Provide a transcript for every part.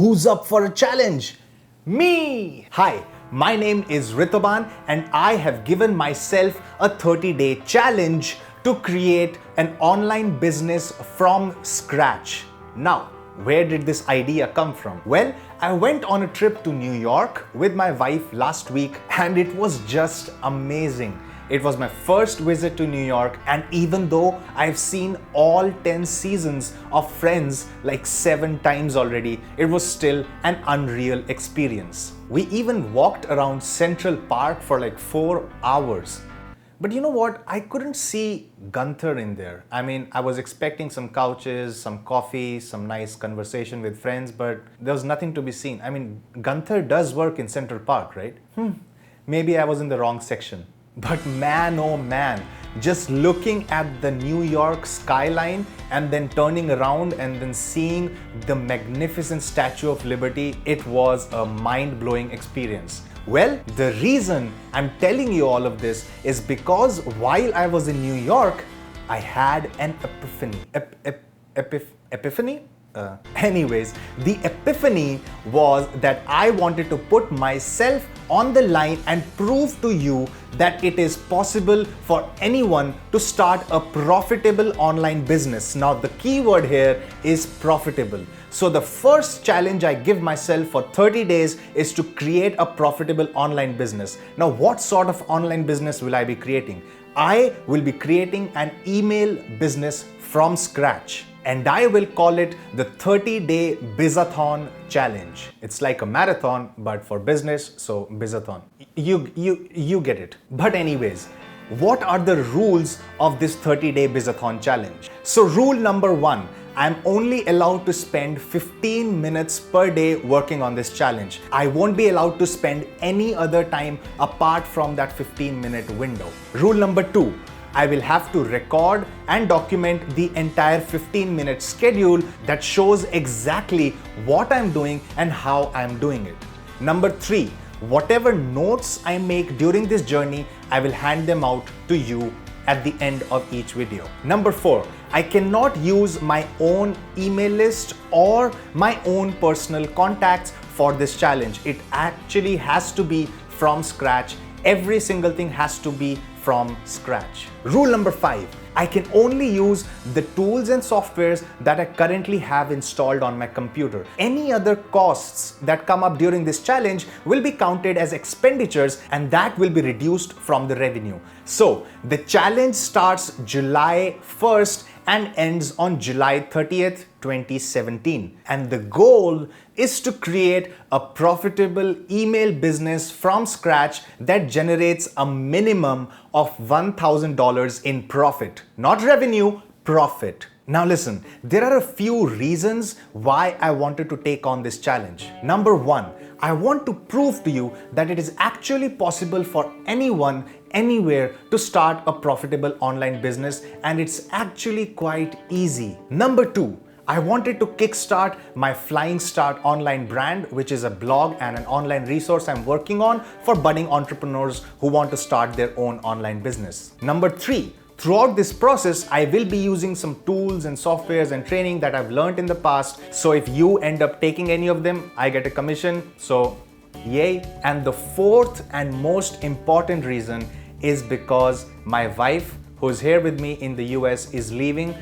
Who's up for a challenge? Me! Hi, my name is Ritoban and I have given myself a 30-day challenge to create an online business from scratch. Now, where did this idea come from? Well, I went on a trip to New York with my wife last week and it was just amazing. It was my first visit to New York, and even though I've seen all 10 seasons of Friends like 7 times already, it was still an unreal experience. We even walked around Central Park for like 4 hours. But you know what? I couldn't see Gunther in there. I mean, I was expecting some couches, some coffee, some nice conversation with friends, but there was nothing to be seen. I mean, Gunther does work in Central Park, right? Maybe I was in the wrong section. But man, oh man, just looking at the New York skyline and then turning around and then seeing the magnificent Statue of Liberty, it was a mind-blowing experience. Well, the reason I'm telling you all of this is because while I was in New York, I had an epiphany. Epiphany? Anyways, the epiphany was that I wanted to put myself on the line and prove to you that it is possible for anyone to start a profitable online business. Now, the key word here is profitable. So the first challenge I give myself for 30 days is to create a profitable online business. Now, what sort of online business will I be creating? I will be creating an email business from scratch. And I will call it the 30-day Bizathon challenge. It's like a marathon, but for business, so Bizathon. You get it. But anyways, what are the rules of this 30-day Bizathon challenge? So rule number 1, I'm only allowed to spend 15 minutes per day working on this challenge. I won't be allowed to spend any other time apart from that 15-minute window. Rule number 2, I will have to record and document the entire 15-minute schedule that shows exactly what I'm doing and how I'm doing it. Number 3, whatever notes I make during this journey, I will hand them out to you at the end of each video. Number 4, I cannot use my own email list or my own personal contacts for this challenge. It actually has to be from scratch. Every single thing has to be from scratch. Rule number 5, I can only use the tools and softwares that I currently have installed on my computer. Any other costs that come up during this challenge will be counted as expenditures and that will be reduced from the revenue. So the challenge starts July 1st and ends on July 30th, 2017. And the goal is to create a profitable email business from scratch that generates a minimum of $1,000 in profit. Not revenue, profit. Now listen, there are a few reasons why I wanted to take on this challenge. Number 1, I want to prove to you that it is actually possible for anyone, anywhere to start a profitable online business, and it's actually quite easy. Number 2, I wanted to kickstart my Flying Start online brand, which is a blog and an online resource I'm working on for budding entrepreneurs who want to start their own online business. Number 3, throughout this process, I will be using some tools and softwares and training that I've learned in the past. So if you end up taking any of them, I get a commission. So yay. And the 4th and most important reason is because my wife, who's here with me in the US, is leaving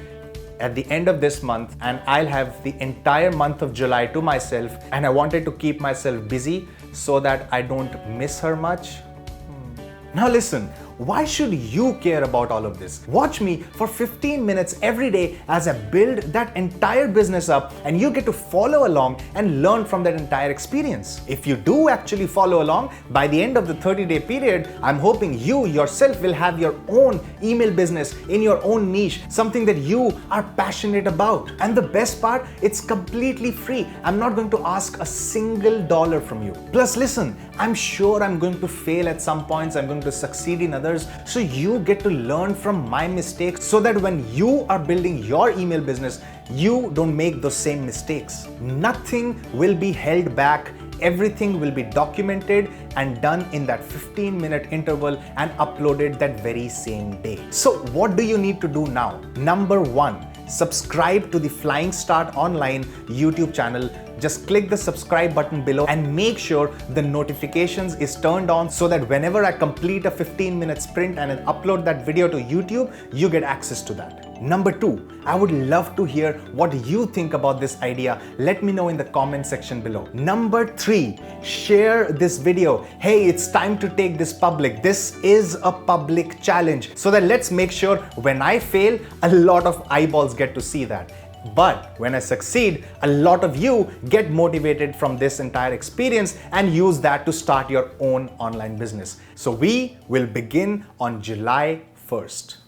at the end of this month and I'll have the entire month of July to myself, and I wanted to keep myself busy so that I don't miss her much. Now listen, why should you care about all of this? Watch me for 15 minutes every day as I build that entire business up, and you get to follow along and learn from that entire experience. If you do actually follow along, by the end of the 30-day period, I'm hoping you yourself will have your own email business in your own niche, something that you are passionate about. And the best part, it's completely free. I'm not going to ask a single dollar from you. Plus listen, I'm sure I'm going to fail at some points, I'm going to succeed in others. So you get to learn from my mistakes so that when you are building your email business, you don't make those same mistakes. Nothing will be held back. Everything will be documented and done in that 15-minute interval and uploaded that very same day. So what do you need to do now? Number 1, subscribe to the Flying Start Online YouTube channel just click the subscribe button below and make sure the notifications is turned on so that whenever I complete a 15-minute sprint and then upload that video to YouTube, you get access to that. Number 2, I would love to hear what you think about this idea. Let me know in the comment section below. Number 3, share this video. Hey, it's time to take this public. This is a public challenge. So that let's make sure when I fail, a lot of eyeballs get to see that. But when I succeed, a lot of you get motivated from this entire experience and use that to start your own online business. So we will begin on July 1st.